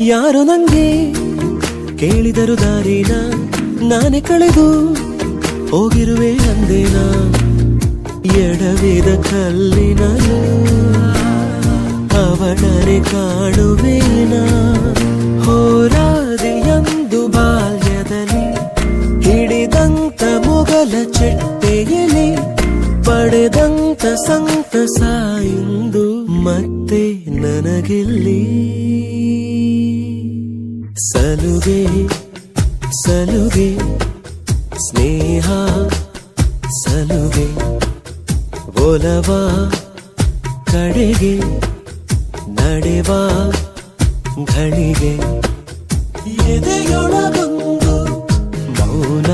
ಯಾರು ನಂಗೆ ಕೇಳಿದರು ದಾರಿನ ನಾನೇ ಕಳೆದು ಹೋಗಿರುವೆ ಅಂದೇನ ಎಡವಿದ ಕಲ್ಲಿನಲು ಅವಳನೆ ಕಾಣುವೇನ ಹೋರಾದಿಯಂದು ಬಾಲ್ಯದಲ್ಲಿ ಹಿಡಿದಂತ ಮೊಗಲ ಚೆಟ್ಟೆಯಲ್ಲಿ ಪಡೆದಂತ ಸಂತಸ ಇಂದು ಮತ್ತೆ ನನಗಿಲ್ಲಿ ಸಲುಗೆ ಸಲುಗೆ ಸ್ನೇಹ ಸಲುಗೆ ಒಲವ ಕಡೆಗೆ ನಡೆವ ಘಳಿಗೆ ಎದೆಯೊಳಗೊಂದು ಮೌನ